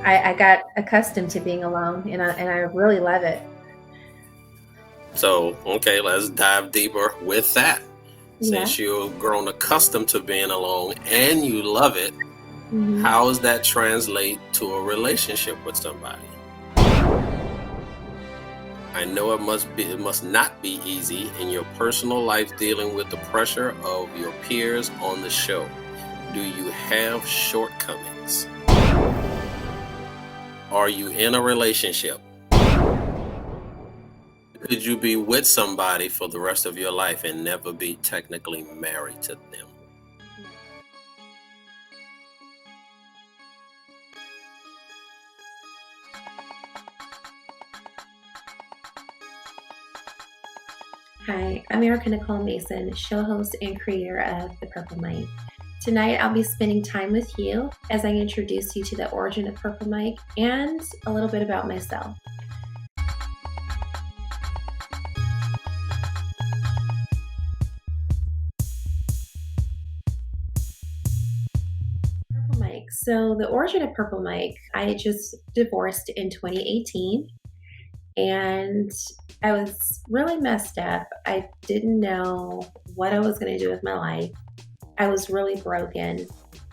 I got accustomed to being alone, and I really love it. So, okay, let's dive deeper with that. Yeah. Since you've grown accustomed to being alone and you love it, Mm-hmm. how does that translate to a relationship with somebody? I know it must not be easy in your personal life dealing with the pressure of your peers on the show. Do you have shortcomings? Are you in a relationship? Could you be with somebody for the rest of your life and never be technically married to them? Hi, I'm Erica Nichole Mason, show host and creator of The Purple Mic. Tonight, I'll be spending time with you as I introduce you to the origin of Purple Mic and a little bit about myself. Purple Mic. So the origin of Purple Mic, I just divorced in 2018. And I was really messed up. I didn't know what I was going to do with my life. I was really broken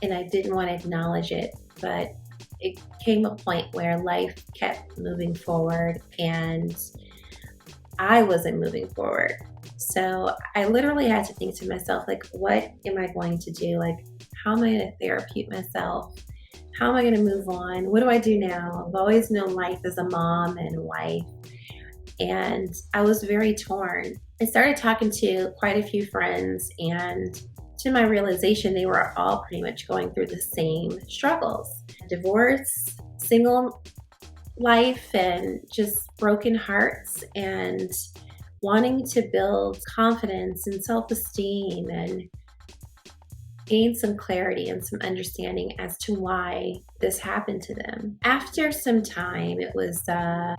and I didn't want to acknowledge it. But it came a point where life kept moving forward and I wasn't moving forward. So I literally had to think to myself, like, what am I going to do? Like, how am I going to therapeutic myself? How am I going to move on? What do I do now? I've always known life as a mom and wife, and I was very torn. I started talking to quite a few friends, and to my realization, they were all pretty much going through the same struggles. Divorce, single life, and just broken hearts, and wanting to build confidence and self-esteem and gain some clarity and some understanding as to why this happened to them. After some time, it was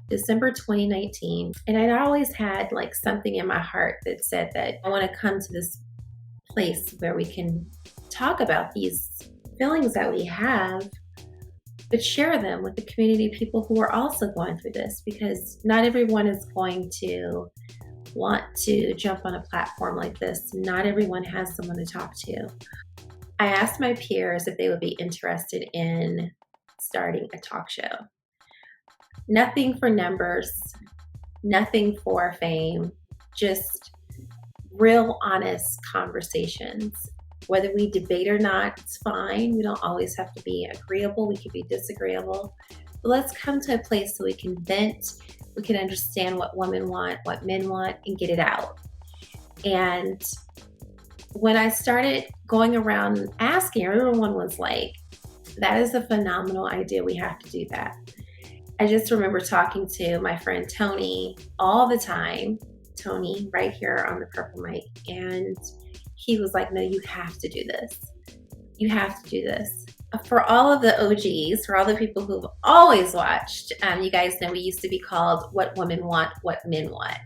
December 2019, and I'd always had like something in my heart that said that I want to come to this place where we can talk about these feelings that we have, but share them with the community of people who are also going through this, because not everyone is going to want to jump on a platform like this. Not everyone has someone to talk to. I asked my peers if they would be interested in starting a talk show. Nothing for numbers, nothing for fame, just real honest conversations. Whether we debate or not, it's fine. We don't always have to be agreeable. We could be disagreeable. But let's come to a place so we can vent, we can understand what women want, what men want, and get it out. And when I started going around asking, everyone was like, that is a phenomenal idea. We have to do that. I just remember talking to my friend Tony all the time, Tony, right here on the Purple Mic. And he was like, no, you have to do this. You have to do this. For all of the OGs, for all the people who've always watched, you guys know we used to be called What Women Want, What Men Want.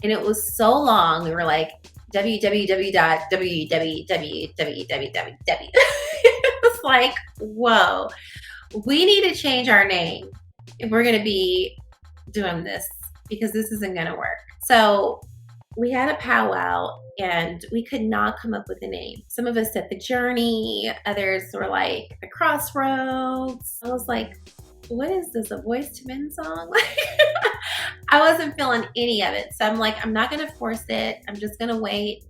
And it was so long, we were like, www.www. It was like, whoa, we need to change our name if we're going to be doing this, because this isn't going to work. So we had a powwow and we could not come up with a name. Some of us said The Journey, others were like The Crossroads. I was like, what is this, a Boyz II Men song? I wasn't feeling any of it. So I'm like, I'm not going to force it. I'm just going to wait.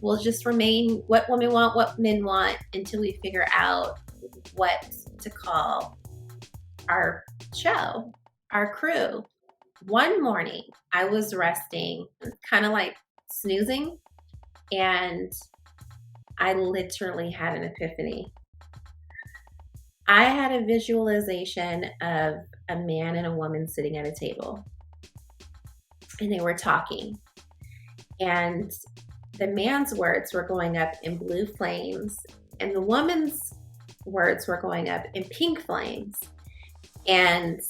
We'll just remain What Women Want, What Men Want until we figure out what to call our show, our crew. One morning, I was resting, kind of like snoozing, and I literally had an epiphany. I had a visualization of a man and a woman sitting at a table, and they were talking. And the man's words were going up in blue flames, and the woman's words were going up in pink flames. And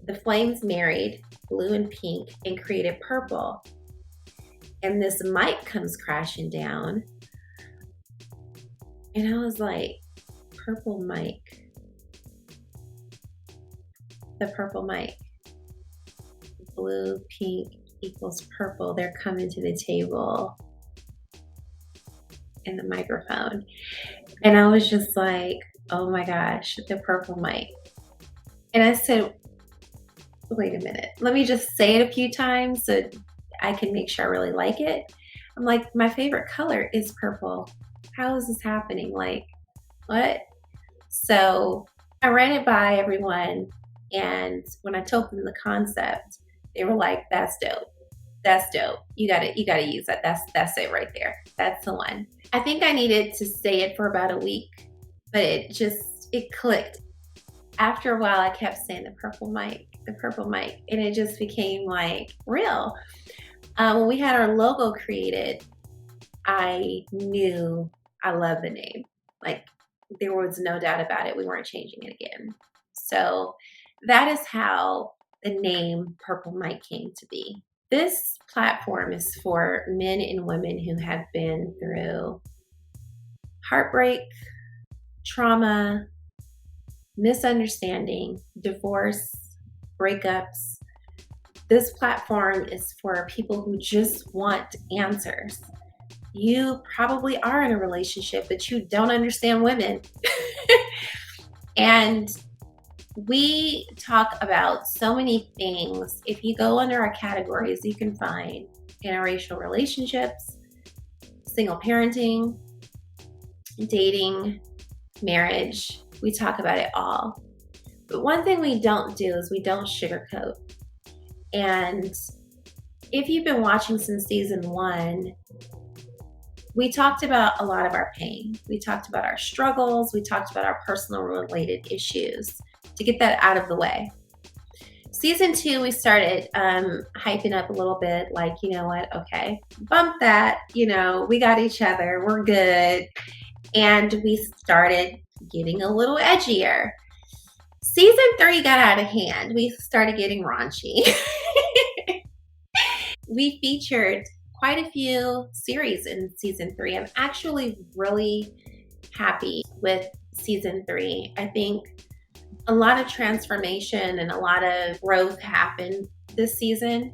the flames married, blue and pink, and created purple. And this mic comes crashing down. And I was like, Purple Mic. the purple mic. Blue, pink equals purple. They're coming to the table in the microphone. And I was just like, oh my gosh, the purple mic. And I said, wait a minute, let me just say it a few times so I can make sure I really like it. I'm like, my favorite color is purple. How is this happening? Like, what? So I ran it by everyone. And when I told them the concept, they were like, that's dope. That's dope. You gotta use that. That's it right there. That's the one. I think I needed to say it for about a week, but it clicked. After a while, I kept saying the purple mic, and it just became like real. When we had our logo created, I knew I loved the name. Like, there was no doubt about it. We weren't changing it again. So that is how the name Purple Mic came to be. This platform is for men and women who have been through heartbreak, trauma, misunderstanding, divorce, breakups. This platform is for people who just want answers. You probably are in a relationship, but you don't understand women. And we talk about so many things. If you go under our categories, you can find interracial relationships, single parenting, dating, marriage. We talk about it all. But one thing we don't do is we don't sugarcoat. And if you've been watching since season 1, we talked about a lot of our pain. We talked about our struggles. We talked about our personal related issues to get that out of the way. Season 2, we started hyping up a little bit, like, you know what, okay, bump that, we got each other, we're good. And we started getting a little edgier. Season 3 got out of hand. We started getting raunchy. We featured quite a few series in season 3. I'm actually really happy with season 3. I think a lot of transformation and a lot of growth happened this season,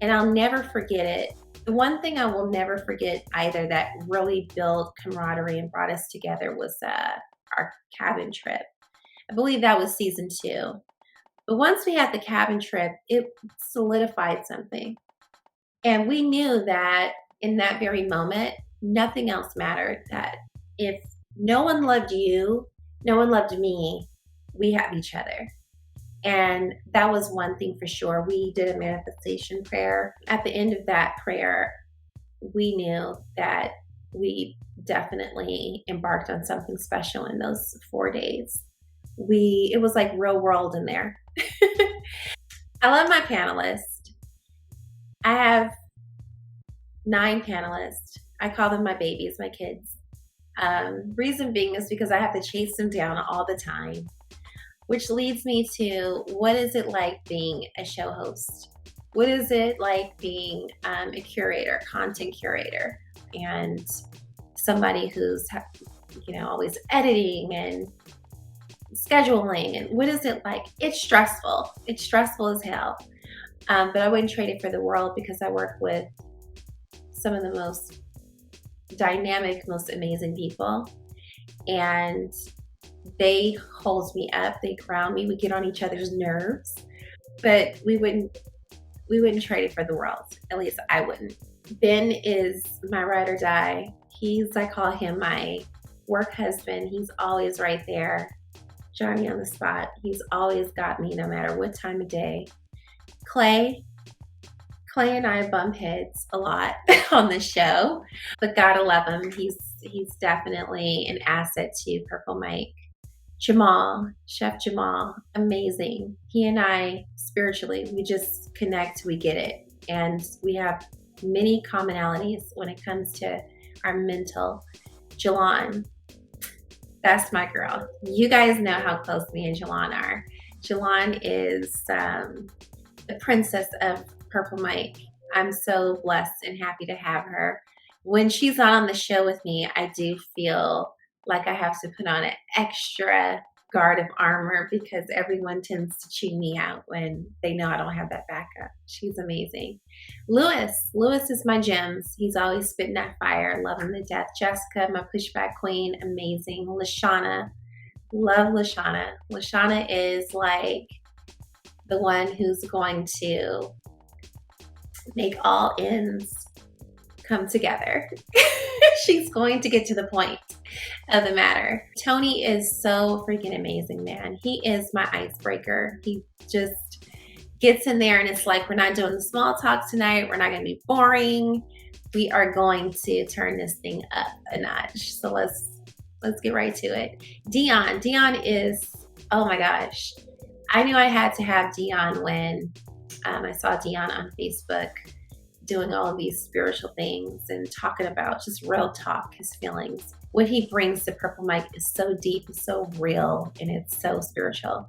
and I'll never forget it. The one thing I will never forget either that really built camaraderie and brought us together was our cabin trip. I believe that was season 2. But once we had the cabin trip, it solidified something. And we knew that in that very moment, nothing else mattered. That if no one loved you, no one loved me, we have each other. And that was one thing for sure. We did a manifestation prayer. At the end of that prayer, we knew that we definitely embarked on something special in those 4 days. It was like real world in there. I love my panelists. I have 9 panelists. I call them my babies, my kids. Reason being is because I have to chase them down all the time, which leads me to, what is it like being a show host? What is it like being a curator, content curator, and somebody who's always editing and scheduling? And what is it like? It's stressful. It's stressful as hell. But I wouldn't trade it for the world, because I work with some of the most dynamic, most amazing people, and they hold me up, they ground me, we get on each other's nerves, but we wouldn't trade it for the world. At least I wouldn't. Ben is my ride or die. I call him my work husband. He's always right there, Johnny on the spot. He's always got me no matter what time of day. Clay and I bump heads a lot on the show, but gotta love him. He's definitely an asset to Purple Mic. Chef Jamal, amazing. He and I, spiritually, we just connect, we get it. And we have many commonalities when it comes to our mental. Jalon, that's my girl. You guys know how close me and Jalon are. Jalon is the princess of Purple Mic. I'm so blessed and happy to have her. When she's on the show with me, I do feel like I have to put on an extra guard of armor because everyone tends to chew me out when they know I don't have that backup. She's amazing. Lewis is my gems. He's always spitting that fire. Love him to death. Jessica, my pushback queen, amazing. Lashana, love Lashana. Lashana is like the one who's going to make all ends come together. She's going to get to the point of the matter. Tony is so freaking amazing, man. He is my icebreaker. He just gets in there and it's like, we're not doing the small talk tonight. We're not going to be boring. We are going to turn this thing up a notch. So let's get right to it. Dion is, oh my gosh. I knew I had to have Dion when I saw Dion on Facebook doing all of these spiritual things and talking about just real talk, his feelings. What he brings to Purple Mic is so deep, it's so real, and it's so spiritual.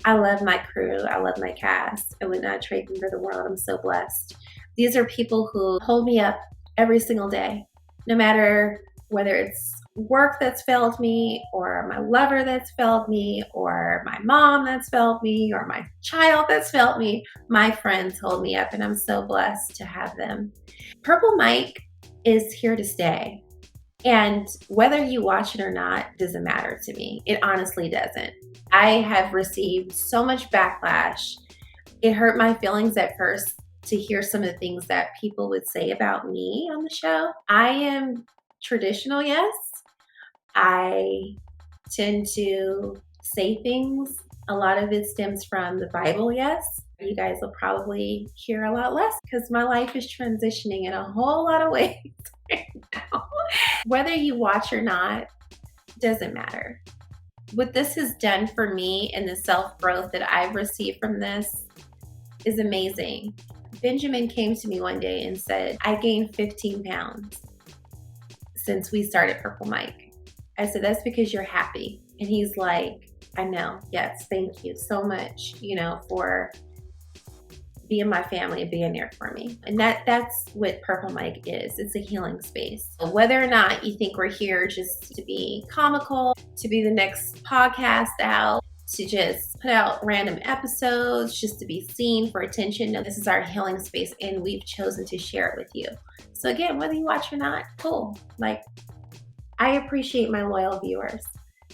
I love my crew. I love my cast. I would not trade them for the world. I'm so blessed. These are people who hold me up every single day, no matter whether it's work that's failed me or my lover that's failed me or my mom that's failed me or my child that's failed me. My friends hold me up and I'm so blessed to have them. Purple Mic is here to stay. And whether you watch it or not doesn't matter to me. It honestly doesn't. I have received so much backlash. It hurt my feelings at first to hear some of the things that people would say about me on the show. I am traditional, yes. I tend to say things. A lot of it stems from the Bible, yes. You guys will probably hear a lot less because my life is transitioning in a whole lot of ways right now. Whether you watch or not, doesn't matter. What this has done for me and the self-growth that I've received from this is amazing. Benjamin came to me one day and said, I gained 15 pounds since we started Purple Mic. I said, that's because you're happy. And he's like, I know. Yes, thank you so much, for being my family and being there for me. And that's what Purple Mic is. It's a healing space. Whether or not you think we're here just to be comical, to be the next podcast out, to just put out random episodes, just to be seen for attention. No, this is our healing space and we've chosen to share it with you. So again, whether you watch or not, cool. I appreciate my loyal viewers.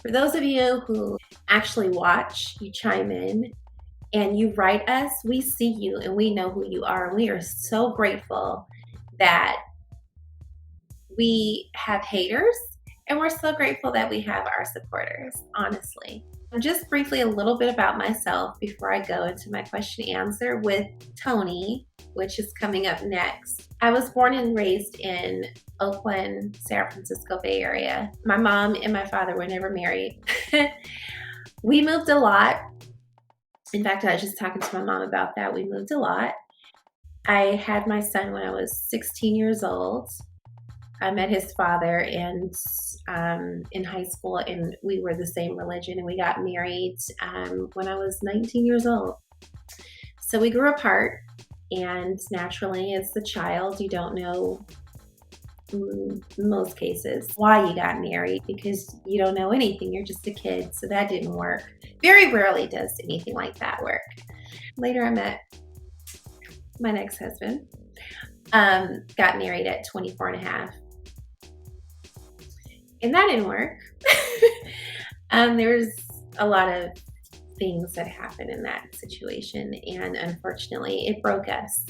For those of you who actually watch, you chime in and you write us, we see you and we know who you are. And we are so grateful that we have haters and we're so grateful that we have our supporters, honestly. Just briefly, a little bit about myself before I go into my question and answer with Tony, which is coming up next. I was born and raised in Oakland, San Francisco Bay Area. My mom and my father were never married. We moved a lot. In fact, I was just talking to my mom about that. We moved a lot. I had my son when I was 16 years old. I met his father in high school, and we were the same religion, and we got married when I was 19 years old. So we grew apart, and naturally, as a child, you don't know, in most cases, why you got married because you don't know anything. You're just a kid, so that didn't work. Very rarely does anything like that work. Later, I met my next husband. Got married at 24 and a half. And that didn't work. There's a lot of things that happened in that situation, and unfortunately, it broke us.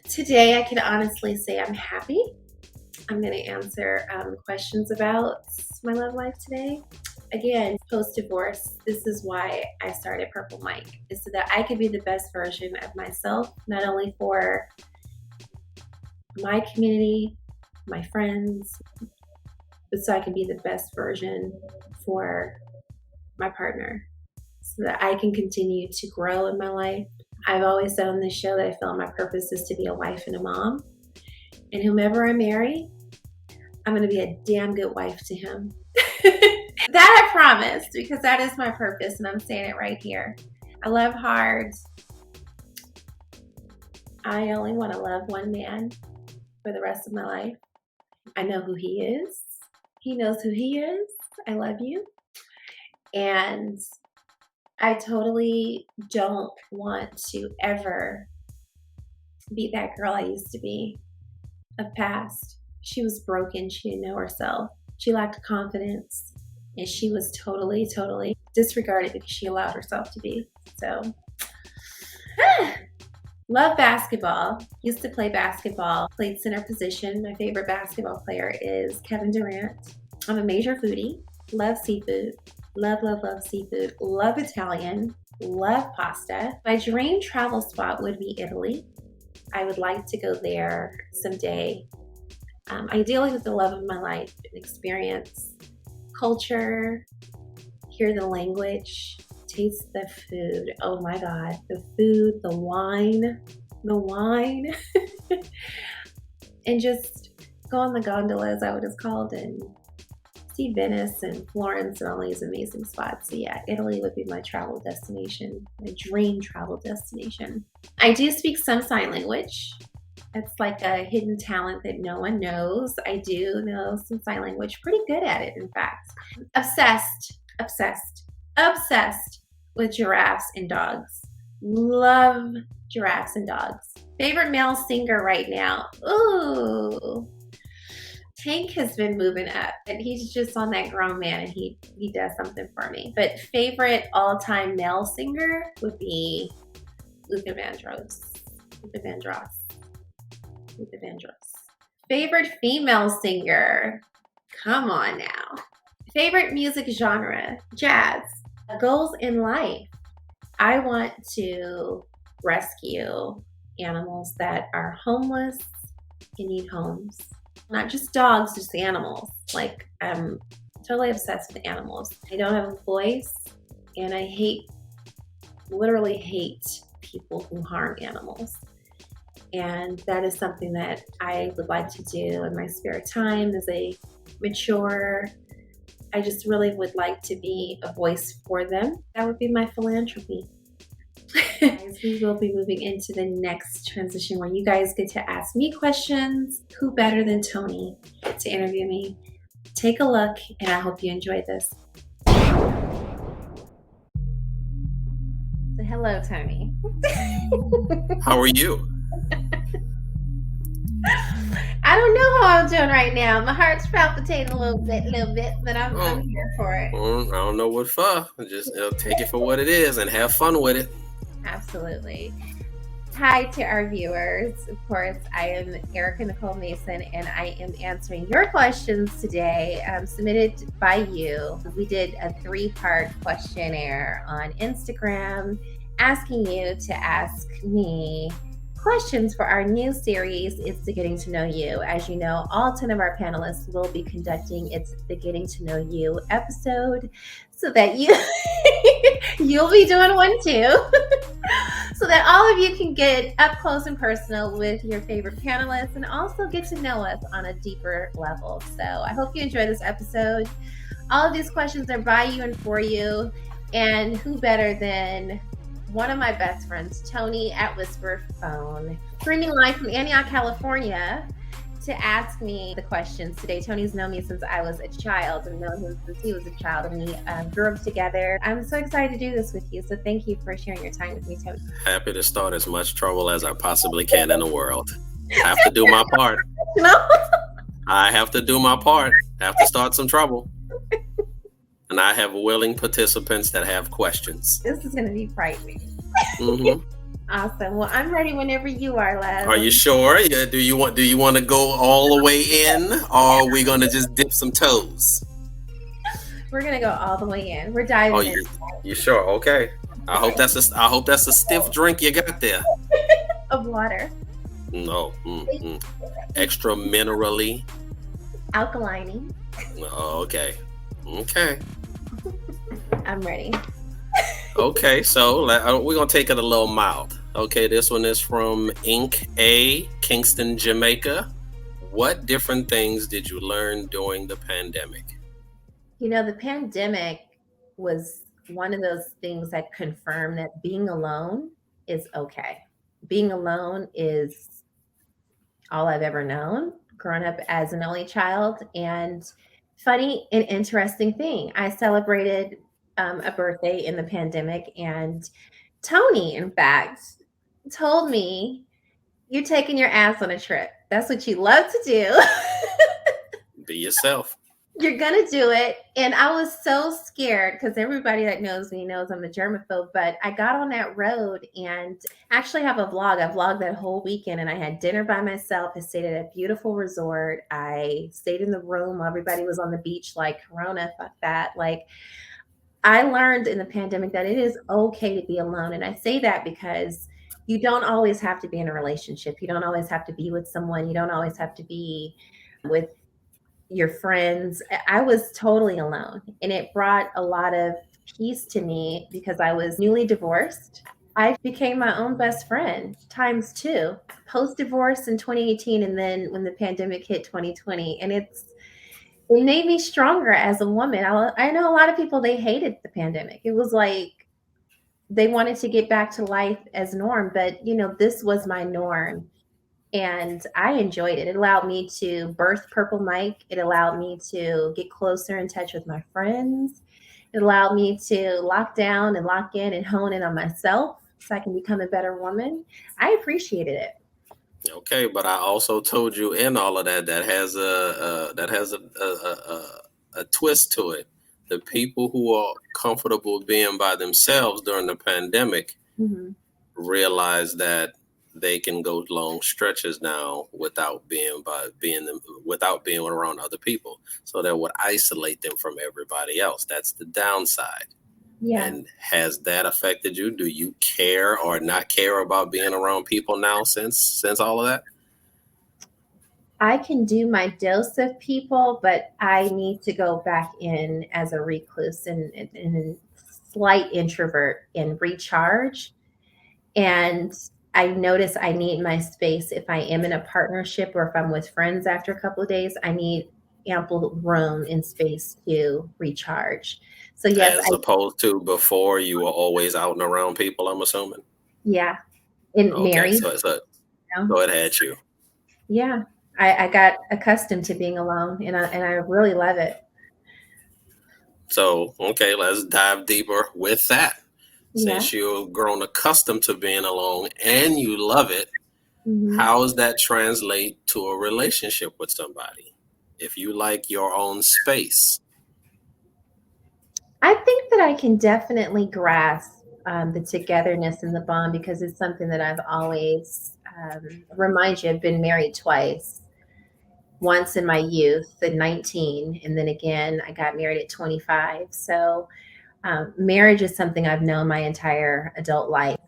Today, I can honestly say I'm happy. I'm going to answer questions about my love life today. Again, post-divorce, this is why I started Purple Mic, is so that I could be the best version of myself, not only for my community, my friends, but so I can be the best version for my partner so that I can continue to grow in my life. I've always said on this show that I feel my purpose is to be a wife and a mom. And whomever I marry, I'm going to be a damn good wife to him. That I promise, because that is my purpose, and I'm saying it right here. I love hard. I only want to love one man for the rest of my life. I know who he is. He knows who he is. I love you. And I totally don't want to ever be that girl I used to be of past. She was broken. She didn't know herself. She lacked confidence. And she was totally, totally disregarded because she allowed herself to be. So, love basketball. Used to play basketball. Played center position. My favorite basketball player is Kevin Durant. I'm a major foodie. Love seafood. Love, love, love seafood. Love Italian. Love pasta. My dream travel spot would be Italy. I would like to go there someday. Ideally with the love of my life and experience culture, hear the language, taste the food. Oh my God, the food, the wine, and just go on the gondola, as I would have called, and see Venice and Florence and all these amazing spots. So yeah, Italy would be my travel destination, my dream travel destination. I do speak some sign language. It's like a hidden talent that no one knows. I do know some sign language, pretty good at it, in fact. Obsessed with giraffes and dogs. Love giraffes and dogs. Favorite male singer right now? Ooh. Tank has been moving up, and he's just on that grown man, and he does something for me. But favorite all-time male singer would be Luther Vandross. Favorite female singer? Come on now. Favorite music genre? Jazz. Goals in life. I want to rescue animals that are homeless and need homes. Not just dogs, just animals. Like, I'm totally obsessed with animals. I don't have a voice, and I literally hate people who harm animals. And that is something that I would like to do in my spare time as I mature. I just really would like to be a voice for them. That would be my philanthropy. Guys, we will be moving into the next transition where you guys get to ask me questions. Who better than Tony to interview me? Take a look, and I hope you enjoy this. So hello, Tony. How are you? I don't know how I'm doing right now. My heart's palpitating a little bit, but I'm here for it. I don't know what for. Just take it for what it is and have fun with it. Absolutely. Hi to our viewers. Of course, I am Erica Nichole Mason, and I am answering your questions today, submitted by you. We did a 3-part questionnaire on Instagram asking you to ask me questions for our new series, It's the Getting to Know You. As you know, all 10 of our panelists will be conducting It's the Getting to Know You episode, so that you'll be doing one too, so that all of you can get up close and personal with your favorite panelists and also get to know us on a deeper level. So I hope you enjoy this episode. All of these questions are by you and for you, and who better than one of my best friends, Tony at Whisper Phone, streaming live from Antioch, California, to ask me the questions today. Tony's known me since I was a child, and known him since he was a child, and we grew up together. I'm so excited to do this with you, so thank you for sharing your time with me, Tony. Happy to start as much trouble as I possibly can in the world. I have to do my part. No? I have to do my part. I have to start some trouble. And I have willing participants that have questions. This is going to be frightening. Mm-hmm. Awesome. Well, I'm ready whenever you are, Les. Are you sure? Yeah. Do you want to go all the way in, or are we going to just dip some toes? We're going to go all the way in. We're diving in. You sure? Okay. I hope that's a stiff drink you got there. Of water. No. Extra minerally. Alkaline. Okay. I'm ready. Okay, so we're going to take it a little mild. Okay, this one is from Inc. A, Kingston, Jamaica. What different things did you learn during the pandemic? You know, the pandemic was one of those things that confirmed that being alone is okay. Being alone is all I've ever known, growing up as an only child. And funny and interesting thing, I celebrated a birthday in the pandemic, and Tony, in fact, told me, "You're taking your ass on a trip. That's what you love to do." Be yourself. You're gonna do it. And I was so scared because everybody that knows me knows I'm a germaphobe. But I got on that road and actually have a vlog. I vlogged that whole weekend and I had dinner by myself. I stayed at a beautiful resort. I stayed in the room while everybody was on the beach, like, Corona, fuck that. Like, I learned in the pandemic that it is okay to be alone. And I say that because you don't always have to be in a relationship. You don't always have to be with someone. You don't always have to be with your friends. I was totally alone, and it brought a lot of peace to me because I was newly divorced. I became my own best friend times two, post divorce in 2018, and then when the pandemic hit 2020. And it made me stronger as a woman. I know a lot of people, they hated the pandemic. It was like they wanted to get back to life as norm, but this was my norm and I enjoyed it. It allowed me to birth Purple Mike. It allowed me to get closer in touch with my friends. It allowed me to lock down and lock in and hone in on myself so I can become a better woman. I appreciated it. Okay, but I also told you in all of that that has a twist to it. The people who are comfortable being by themselves during the pandemic Mm-hmm. realize that they can go long stretches now without being around other people. So that would isolate them from everybody else. That's the downside. Yeah. And has that affected you? Do you care or not care about being around people now since all of that? I can do my dose of people, but I need to go back in as a recluse and a slight introvert and recharge. And I notice I need my space if I am in a partnership or if I'm with friends after a couple of days. I need ample room and space to recharge. So yes, As opposed to before, you were always out and around people, I'm assuming. yeah, and Okay, married. so it had you. Yeah, I got accustomed to being alone, and I really love it. So, okay, let's dive deeper with that. Yeah. Since you've grown accustomed to being alone and you love it, Hmm. how does that translate to a relationship with somebody? If you like your own space. I think that I can definitely grasp the togetherness and the bond because it's something that I've always remind you. I've been married twice. Once in my youth at 19, and then again I got married at 25. So marriage is something I've known my entire adult life.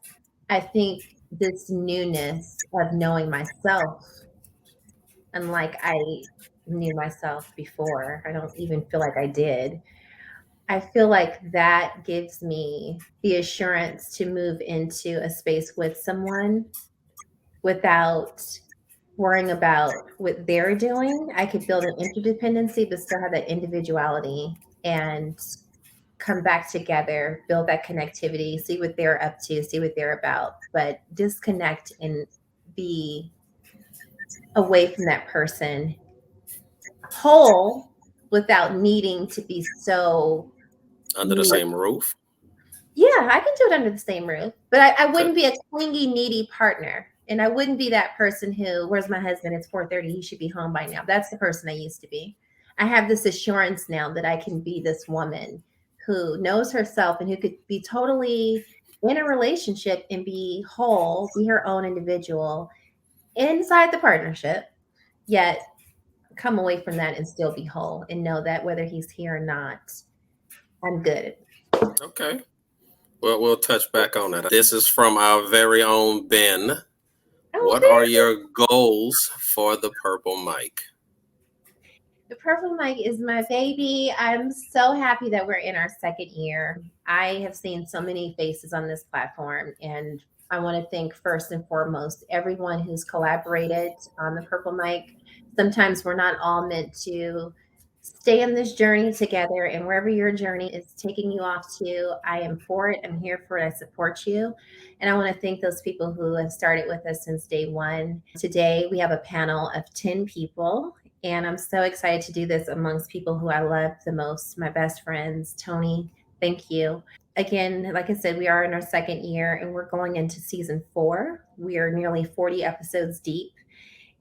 I think this newness of knowing myself, unlike I knew myself before, I don't even feel like I did. I feel like that gives me the assurance to move into a space with someone without worrying about what they're doing. I could build an interdependency, but still have that individuality and come back together, build that connectivity, see what they're up to, see what they're about, but disconnect and be away from that person whole without needing to be so Under the near. same roof? Yeah, I can do it under the same roof, but I Okay. wouldn't be a clingy, needy partner. And I wouldn't be that person who, where's my husband? It's 4:30. He should be home by now. That's the person I used to be. I have this assurance now that I can be this woman who knows herself and who could be totally in a relationship and be whole, be her own individual inside the partnership, yet come away from that and still be whole and know that whether he's here or not, I'm good. Okay. Well, we'll touch back on that. This is from our very own Ben. Oh, What are your goals for the Purple Mic? the Purple Mic is my baby. I'm so happy that we're in our second year. I have seen so many faces on this platform, and I want to thank first and foremost everyone who's collaborated on the Purple Mic. Sometimes we're not all meant to stay on this journey together, and wherever your journey is taking you off to, I am for it. I'm here for it. I support you. And I want to thank those people who have started with us since day one. Today, we have a panel of 10 people, and I'm so excited to do this amongst people who I love the most, my best friends. Tony, Thank you. Again, like I said, we are in our second year and we're going into season 4. We are nearly 40 episodes deep.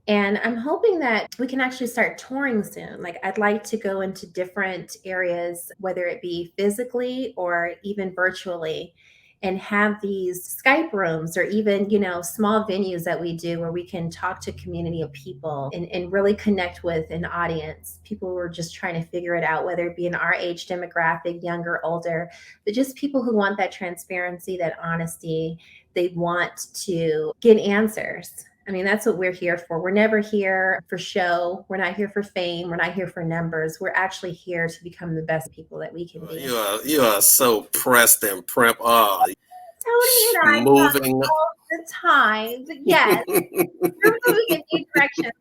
And I'm hoping that we can actually start touring soon. Like, I'd like to go into different areas, whether it be physically or even virtually, and have these Skype rooms or even, small venues that we do where we can talk to a community of people and really connect with an audience, people who are just trying to figure it out, whether it be in our age demographic, younger, older, but just people who want that transparency, that honesty. They want to get answers. I mean, that's what we're here for. We're never here for show. We're not here for fame. We're not here for numbers. We're actually here to become the best people that we can be. You are so pressed and prep. Oh, Tony and I talk moving all the time, but yes, we're moving in new directions.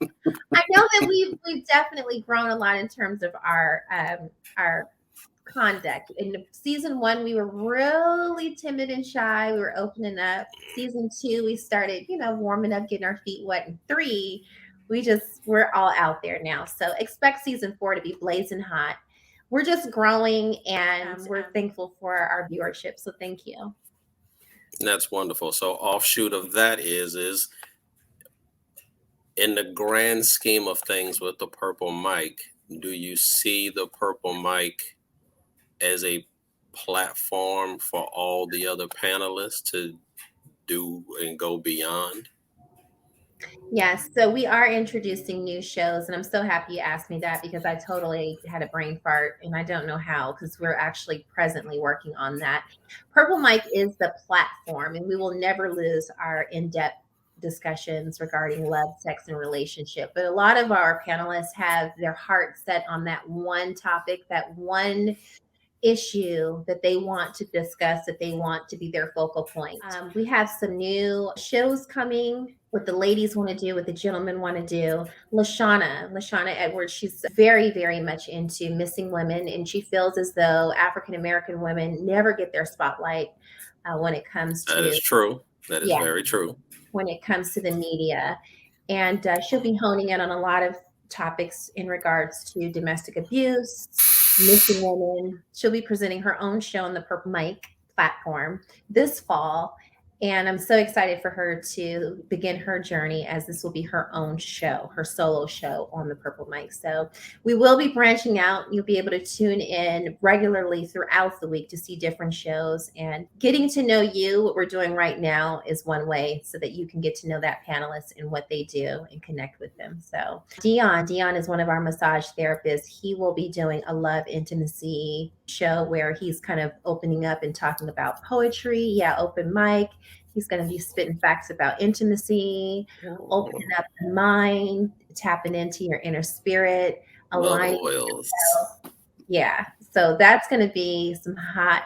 I know that we've definitely grown a lot in terms of our conduct. In season 1, we were really timid and shy. We were opening up. Season 2, we started, warming up, getting our feet wet. And 3, we're all out there now. So expect season 4 to be blazing hot. We're just growing, and we're thankful for our viewership. So thank you. That's wonderful. So offshoot of that is in the grand scheme of things with the Purple Mic, do you see the Purple Mic as a platform for all the other panelists to do and go beyond? Yes, so we are introducing new shows, and I'm so happy you asked me that because I totally had a brain fart, and I don't know how, because we're actually presently working on that. Purple Mic is the platform, and we will never lose our in-depth discussions regarding love, sex, and relationship. But a lot of our panelists have their heart set on that one topic, that one issue that they want to discuss, that they want to be their focal point. We have some new shows coming, what the ladies want to do, what the gentlemen want to do. Lashana Edwards, she's very, very much into missing women, and she feels as though African American women never get their spotlight when it comes to. That is true. That is very true. When it comes to the media. And she'll be honing in on a lot of topics in regards to domestic abuse, missing women. She'll be presenting her own show on the Purple Mic platform this fall. And I'm so excited for her to begin her journey, as this will be her own show, her solo show on the Purple Mic. So we will be branching out. You'll be able to tune in regularly throughout the week to see different shows, and getting to know you. What we're doing right now is one way so that you can get to know that panelist and what they do and connect with them. So Dion is one of our massage therapists. He will be doing a love intimacy show where he's kind of opening up and talking about poetry. Yeah, open mic. He's going to be spitting facts about intimacy, opening up the mind, tapping into your inner spirit, aligning yourself. Yeah. So that's going to be some hot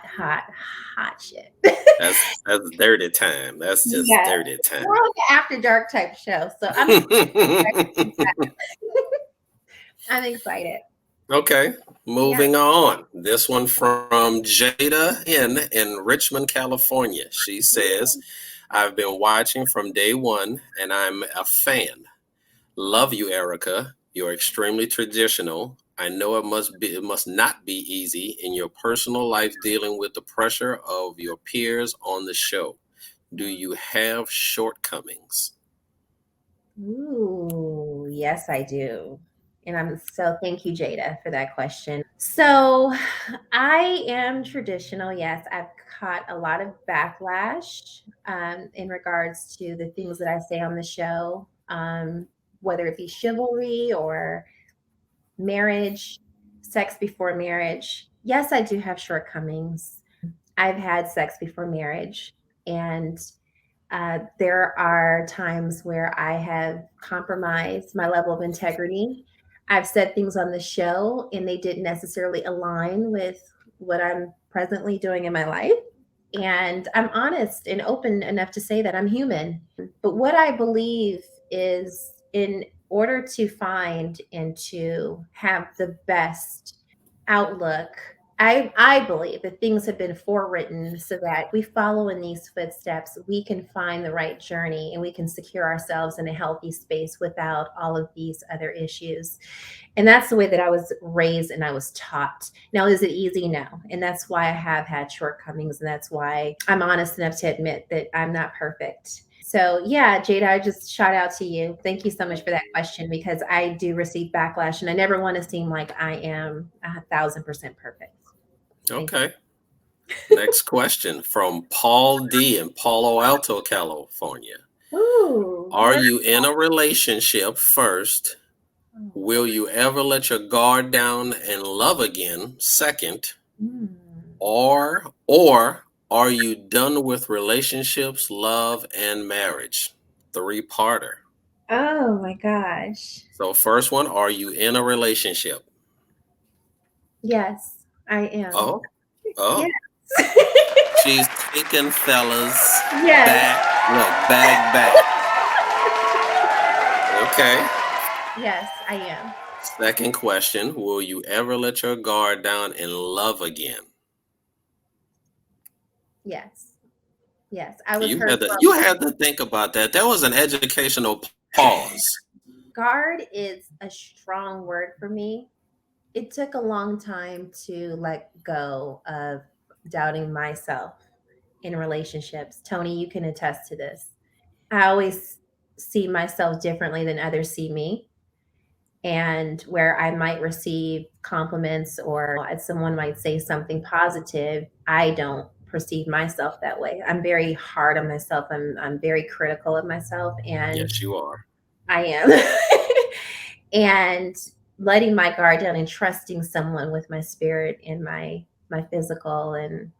shit. That's dirty time. That's just dirty time. More like an after dark type show. So I'm I'm excited. Okay, moving on. This one from Jada in Richmond, California. She says, I've been watching from day one and I'm a fan. Love you, Erica. You're extremely traditional. I know it must not be easy in your personal life dealing with the pressure of your peers on the show. Do you have shortcomings? Ooh, yes, I do. And thank you, Jada, for that question. So I am traditional. Yes, I've caught a lot of backlash in regards to the things that I say on the show, whether it be chivalry or marriage, sex before marriage. Yes, I do have shortcomings. I've had sex before marriage, and there are times where I have compromised my level of integrity. I've said things on the show and they didn't necessarily align with what I'm presently doing in my life. And I'm honest and open enough to say that I'm human. But what I believe is, in order to find and to have the best outlook I believe that things have been forewritten so that we follow in these footsteps, we can find the right journey and we can secure ourselves in a healthy space without all of these other issues. And that's the way that I was raised and I was taught. Now, is it easy? No. And that's why I have had shortcomings. And that's why I'm honest enough to admit that I'm not perfect. So, yeah, Jada, I just shout out to you. Thank you so much for that question because I do receive backlash and I never want to seem like I am 1,000% perfect. Okay. Next question from Paul D in Palo Alto, California. Ooh, Are you in a relationship first? Will you ever let your guard down and love again second? Or are you done with relationships, love, and marriage? Three-parter. Oh my gosh. So first one, are you in a relationship? Yes, I am. Oh. Yes. She's taking fellas Yes. back. Okay. Yes, I am. Second question, will you ever let your guard down and love again? Yes. Yes. I was You hurt. had to think about that. That was an educational pause. Guard is a strong word for me. It took a long time to let go of doubting myself in relationships. Tony, you can attest to this. I always see myself differently than others see me. And where I might receive compliments or someone might say something positive, I don't perceive myself that way. I'm very hard on myself. I'm very critical of myself, and Yes, you are. I am. And letting my guard down and trusting someone with my spirit and my physical and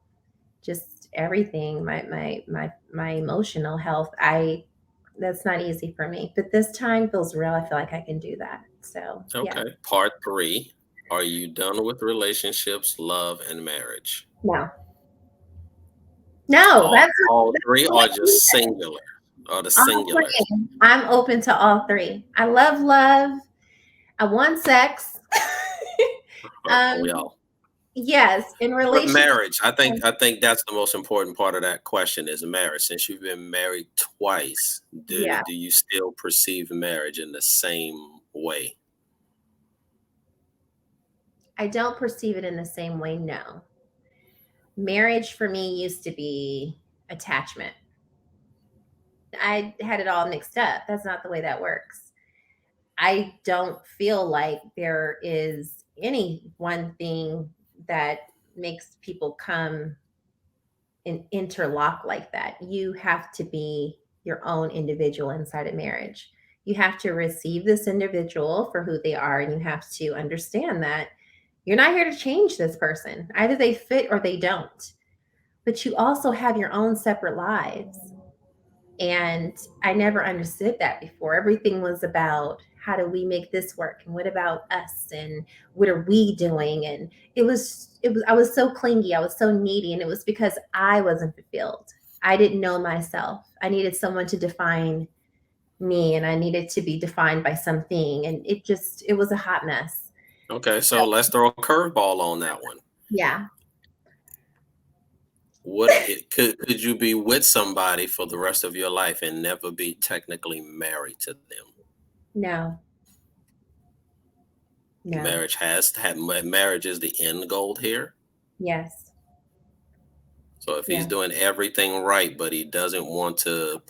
just everything, my emotional health, that's not easy for me. But this time feels real. I feel like I can do that. So Okay. yeah. Part 3. Are you done with relationships, love, and marriage? No. No, All three are that's just singular. Or the all singular. three. I'm open to all three. I love love. I want sex. We um, all. yes, in But relation. marriage, I think that's the most important part of that question is marriage. Since you've been married twice, Yeah, do you still perceive marriage in the same way? I don't perceive it in the same way. No, marriage for me used to be attachment. I had it all mixed up. That's not the way that works. I don't feel like there is any one thing that makes people come and interlock like that. You have to be your own individual inside of marriage. You have to receive this individual for who they are, and you have to understand that you're not here to change this person. Either they fit or they don't. But you also have your own separate lives. And I never understood that before. Everything was about how do we make this work and what about us and what are we doing? And it was I was so clingy, I was so needy, and it was because I wasn't fulfilled. I didn't know myself. I needed someone to define me and I needed to be defined by something, and it was a hot mess. Okay, so let's throw a curveball on that one. Yeah. Could you be with somebody for the rest of your life and never be technically married to them? No. No. Marriage is the end goal here. Yes. So if he's doing everything right, but he doesn't want to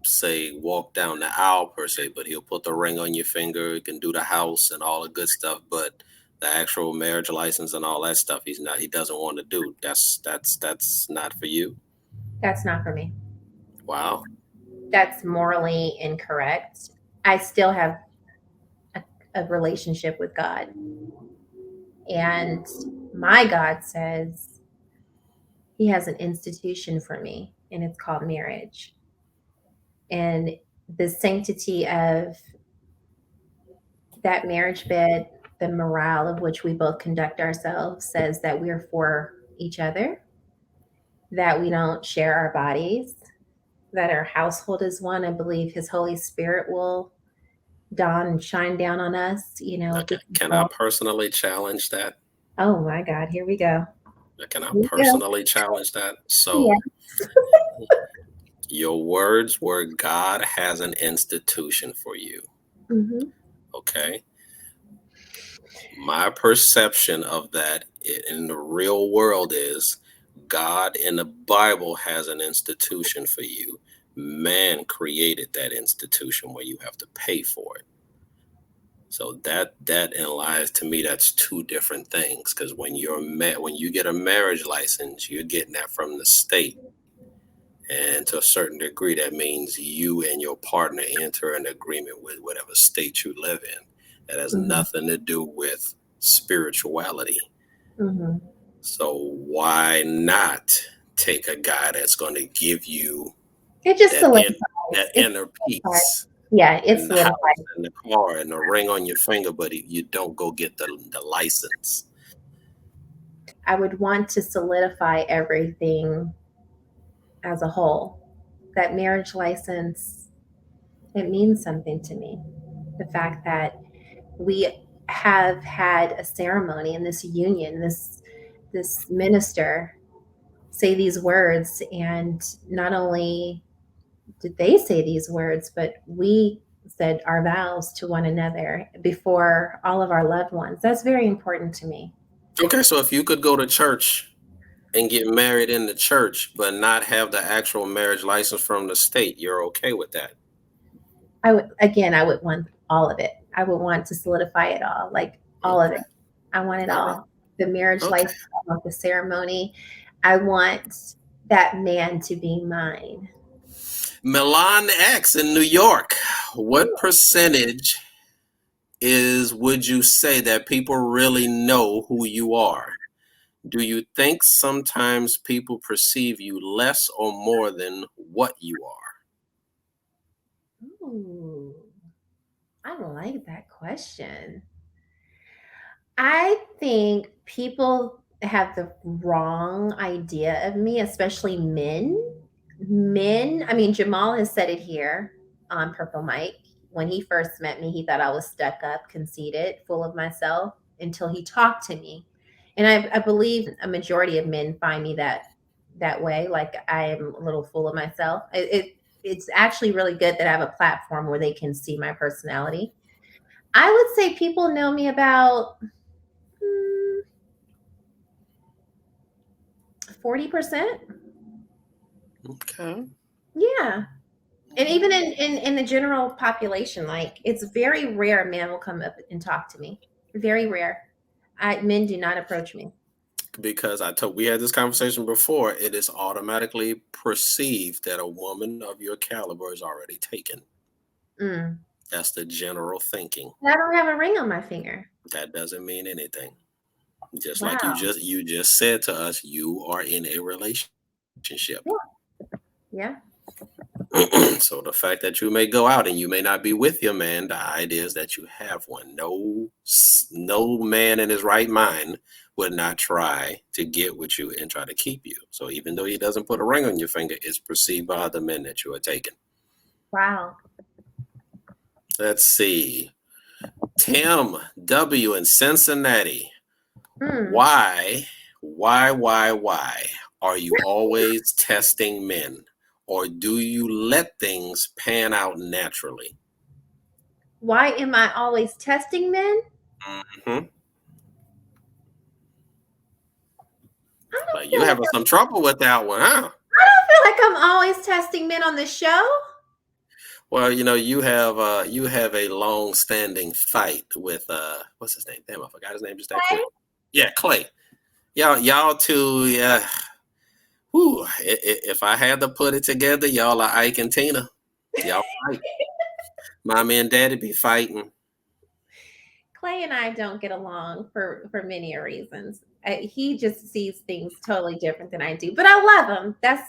say walk down the aisle per se, but he'll put the ring on your finger, he can do the house and all the good stuff, but the actual marriage license and all that stuff he doesn't want to do. That's not for you. That's not for me. Wow. That's morally incorrect. I still have a relationship with God. And my God says he has an institution for me, and it's called marriage. And the sanctity of that marriage bed, the morale of which we both conduct ourselves, says that we're for each other, that we don't share our bodies, that our household is one. I believe his Holy Spirit will dawn and shine down on us. Okay. Can I personally challenge that? Oh my God, here we go. Can I Here we go. personally challenge that? Yeah. So, your words were God has an institution for you. Hmm. Okay. My perception of that in the real world is God in the Bible has an institution for you. Man created that institution where you have to pay for it. So that in lies to me, that's two different things. Because when when you get a marriage license, you're getting that from the state, and to a certain degree, that means you and your partner enter an agreement with whatever state you live in. That has Hmm. nothing to do with spirituality. Hmm. So why not take a guy that's going to give you It just that solidifies. that It inner solidifies. peace Yeah, it and the house solidifies. and the car and the ring on your finger, but you don't go get the license? I would want to solidify everything as a whole. That marriage license, it means something to me. The fact that we have had a ceremony in this union, this minister say these words, and not only did they say these words, but we said our vows to one another before all of our loved ones. That's very important to me. Okay, so if you could go to church and get married in the church, but not have the actual marriage license from the state, you're okay with that? I would want all of it. I would want to solidify it all, like all of it. Okay, I want it all right, all. The marriage okay. license, I want the ceremony. I want that man to be mine. Milan X in New York. What percentage would you say that people really know who you are? Do you think sometimes people perceive you less or more than what you are? Ooh, I like that question. I think people have the wrong idea of me, especially men. Men, I mean, Jamal has said it here on Purple Mike. When he first met me, he thought I was stuck up, conceited, full of myself until he talked to me. And I believe a majority of men find me that way, like I am a little full of myself. It's actually really good that I have a platform where they can see my personality. I would say people know me about 40%. Okay. Yeah. And even in the general population, like it's very rare a man will come up and talk to me. Very rare. Men do not approach me. Because we had this conversation before, it is automatically perceived that a woman of your caliber is already taken. Mm. That's the general thinking. I don't have a ring on my finger. That doesn't mean anything. Just like Wow. you just said to us, you are in a relationship. Yeah. Yeah. So the fact that you may go out and you may not be with your man, the idea is that you have one. No man in his right mind would not try to get with you and try to keep you. So even though he doesn't put a ring on your finger, it's perceived by other men that you are taken. Wow. Let's see. Tim W in Cincinnati. Mm. Why are you always testing men? Or do you let things pan out naturally? Why am I always testing men? Mm-hmm. I don't Like you feel like having some trouble with that one, huh? I don't feel like I'm always testing men on the show. Well, you have a long standing fight with what's his name? Damn, I forgot his name just that Okay? quick. Yeah, Clay. Y'all two, yeah. Whew, if I had to put it together, y'all are Ike and Tina. Y'all fight. Mommy and Daddy be fighting. Clay and I don't get along for many reasons. He just sees things totally different than I do, but I love him. That's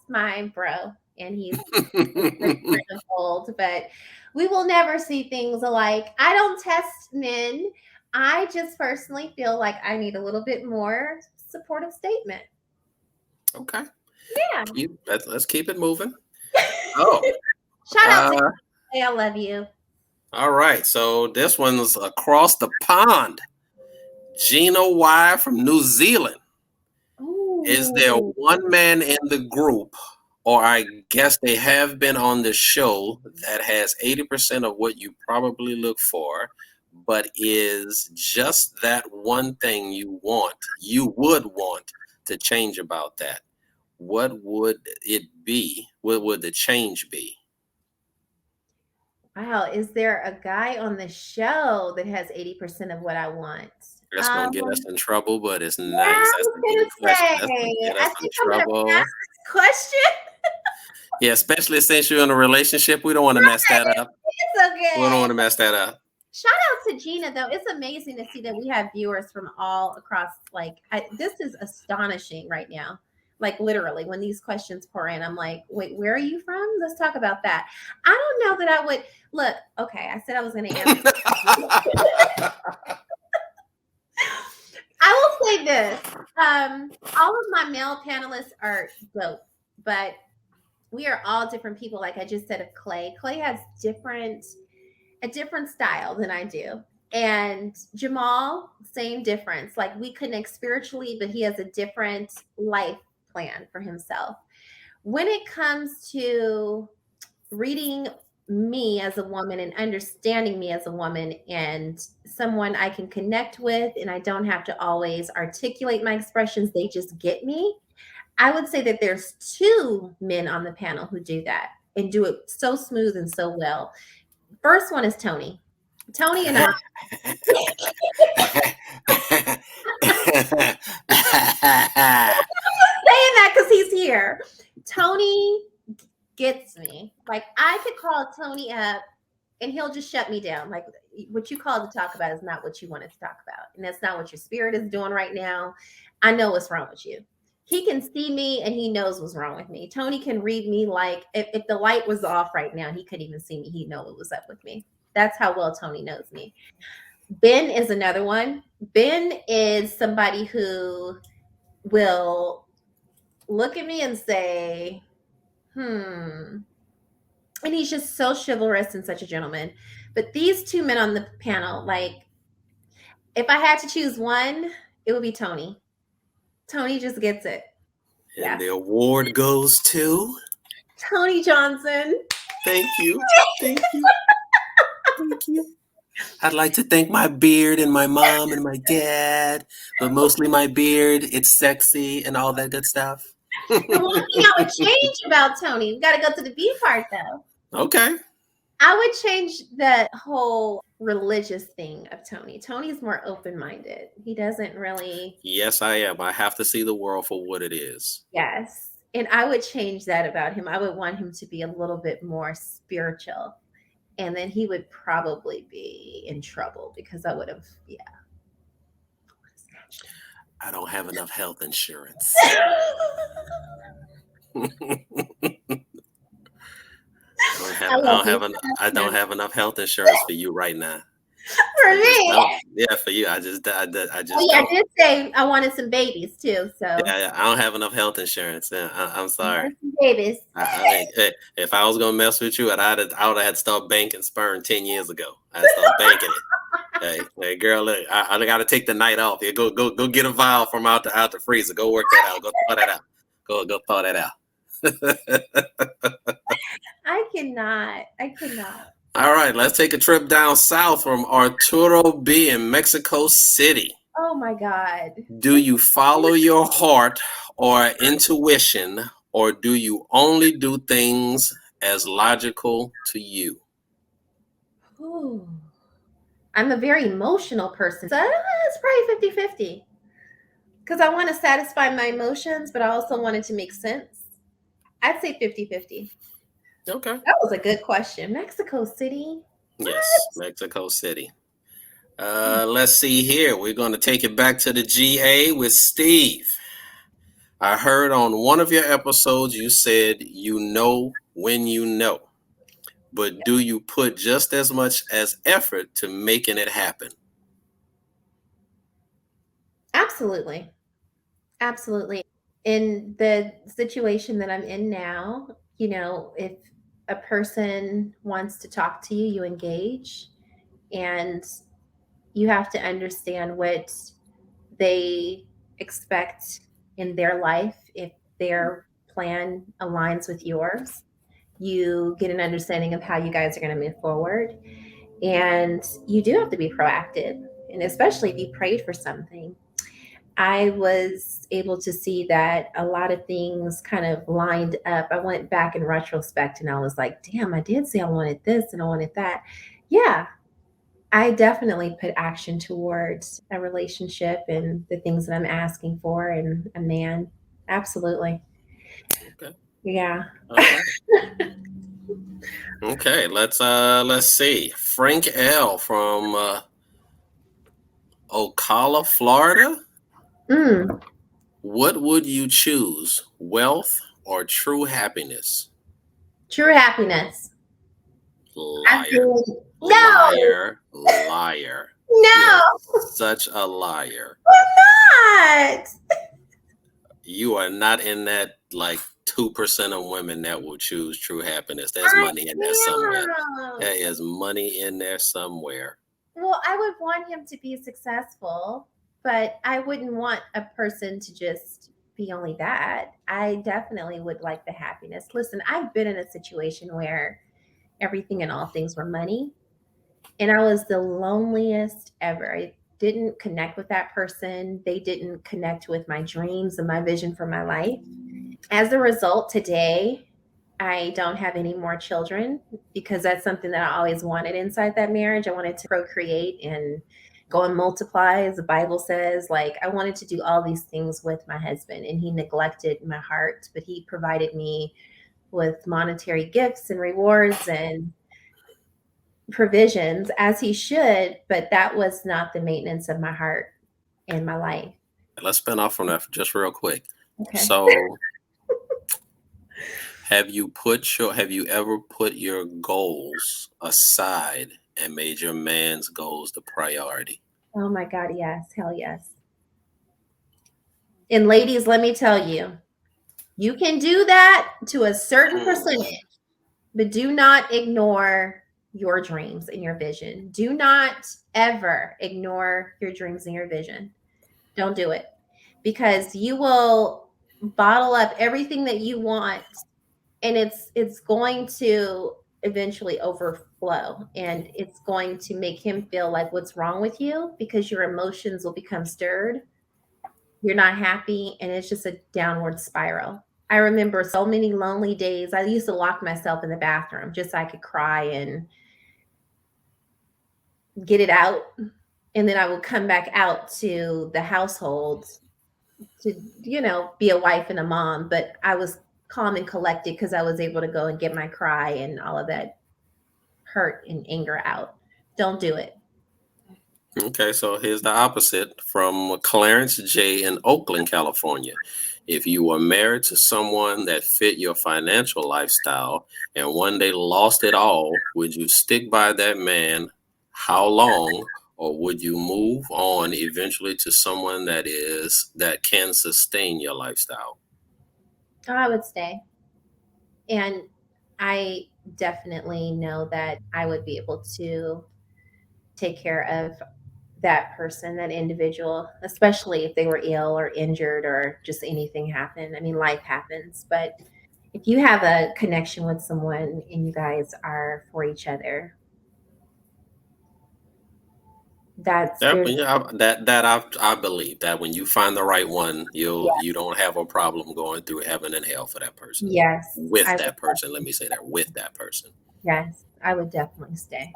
my bro, and he's friend of old. But we will never see things alike. I don't test men. I just personally feel like I need a little bit more supportive statement. Okay. Yeah. Let's keep it moving. Oh, Shout out to uh, Clay. I love you. all right. So this one's across the pond. Gina Y from New Zealand. Is there Ooh. one man in the group, or I guess they have been on the show, that has 80% of what you probably look for, but is just that one thing you would want to change about that? What would it be? What would the change be? Wow, is there a guy on the show that has 80% of what I want? That's gonna get us in trouble, but it's Yeah, I nice. That's was a good gonna question. That's gonna say, get I us in think I'm gonna pass trouble. this question. Yeah, especially since you're in a relationship, we don't want to mess that up. It's We don't okay. want to mess that up. Shout out to Gina, though. It's amazing to see that we have viewers from all across. This is astonishing right now. Like, literally, when these questions pour in, I'm like, wait, where are you from? Let's talk about that. I don't know that I would look. Okay, I said I was going to answer. I will say this. All of my male panelists are dope, but we are all different people. Like I just said of Clay. Clay has a different style than I do. And Jamal, same difference. Like we connect spiritually, but he has a different life plan for himself. When it comes to reading me as a woman and understanding me as a woman and someone I can connect with, and I don't have to always articulate my expressions, they just get me. I would say that there's two men on the panel who do that and do it so smooth and so well. First one is Tony. Tony and I saying that because he's here. Tony gets me. Like I could call Tony up and he'll just shut me down. Like what you called to talk about is not what you wanted to talk about. And that's not what your spirit is doing right now. I know what's wrong with you. He can see me and he knows what's wrong with me. Tony can read me like if the light was off right now, he couldn't even see me. He'd know what was up with me. That's how well Tony knows me. Ben is another one. Ben is somebody who will look at me and say, and he's just so chivalrous and such a gentleman. But these two men on the panel, like, if I had to choose one, it would be Tony. Tony just gets it. And the award goes to Tony Johnson. Thank you. Thank you. Thank you. I'd like to thank my beard and my mom and my dad, but mostly my beard. It's sexy and all that good stuff. The one thing I would change about Tony, we got to go to the B part though. Okay. I would change the whole religious thing of Tony. Tony's more open-minded. He doesn't really. Yes, I am. I have to see the world for what it is. Yes. And I would change that about him. I would want him to be a little bit more spiritual. And then he would probably be in trouble because I would have, I don't have enough health insurance. I don't have enough health insurance for you right now. For me? Yeah, for you. I just. I did say I wanted some babies too. So yeah, I don't have enough health insurance. I'm sorry. Babies. If I was gonna mess with you, I would have had to start banking sperm 10 years ago. I started banking it. Hey, girl, look, I got to take the night off. Yeah, go get a vial from out the freezer. Go work that out. Go thaw that out. Go thaw that out. I cannot. All right, let's take a trip down south from Arturo B in Mexico City. Oh my God. Do you follow your heart or intuition, or do you only do things as logical to you? Ooh. I'm a very emotional person. So it's probably 50-50. Because I want to satisfy my emotions, but I also want it to make sense. I'd say 50-50. Okay. That was a good question. Mexico City? Yes, Mexico City. Let's see here. We're going to take it back to the GA with Steve. I heard on one of your episodes you said you know when you know. But do you put just as much as effort to making it happen? Absolutely. Absolutely. In the situation that I'm in now, if a person wants to talk to you, you engage, and you have to understand what they expect in their life, if their plan aligns with yours, you get an understanding of how you guys are going to move forward. And you do have to be proactive, and especially if you prayed for something. I was able to see that a lot of things kind of lined up. I went back in retrospect and I was like, damn, I did say I wanted this and I wanted that. Yeah, I definitely put action towards a relationship and the things that I'm asking for and a man. Absolutely. Okay. Yeah. All right. Okay, let's see. Frank L from Ocala, Florida. Mm, What would you choose, wealth or true happiness? true happiness. Liar, Absolutely. No, liar, liar. You're no, such a liar. we're not. You are not in that like 2% of women that will choose true happiness. There's I money in there somewhere. am. There is money in there somewhere. Well, I would want him to be successful, but I wouldn't want a person to just be only that. I definitely would like the happiness. Listen, I've been in a situation where everything and all things were money, and I was the loneliest ever. I didn't connect with that person. They didn't connect with my dreams and my vision for my life. As a result, today, I don't have any more children because that's something that I always wanted inside that marriage. I wanted to procreate and go and multiply, as the Bible says. Like, I wanted to do all these things with my husband, and he neglected my heart, but he provided me with monetary gifts and rewards and provisions as he should, but that was not the maintenance of my heart and my life. Let's spin off from that just real quick. Okay. So, have you ever put your goals aside and made your man's goals the priority? Oh my God, yes. Hell yes. And ladies, let me tell you, you can do that to a certain Hmm. percentage, but do not ignore your dreams and your vision. Do not ever ignore your dreams and your vision. Don't do it, because you will bottle up everything that you want, and it's going to eventually overflow, and it's going to make him feel like what's wrong with you because your emotions will become stirred. You're not happy, and it's just a downward spiral. I remember so many lonely days. I used to lock myself in the bathroom just so I could cry and get it out, and then I would come back out to the household to, be a wife and a mom, but I was calm and collected because I was able to go and get my cry and all of that hurt and anger out. Don't do it. Okay, so here's the opposite from Clarence J in Oakland, California. If you were married to someone that fit your financial lifestyle and one day lost it all, would you stick by that man? How long? Or would you move on eventually to someone that can sustain your lifestyle? I would stay. And I definitely know that I would be able to take care of that person, that individual, especially if they were ill or injured or just anything happened. I mean, life happens, but if you have a connection with someone and you guys are for each other, that's Yep, there's yeah, I believe that when you find the right one, you don't have a problem going through heaven and hell for that person. yes, With I that would, person, let me say that with that person. yes, I would definitely stay.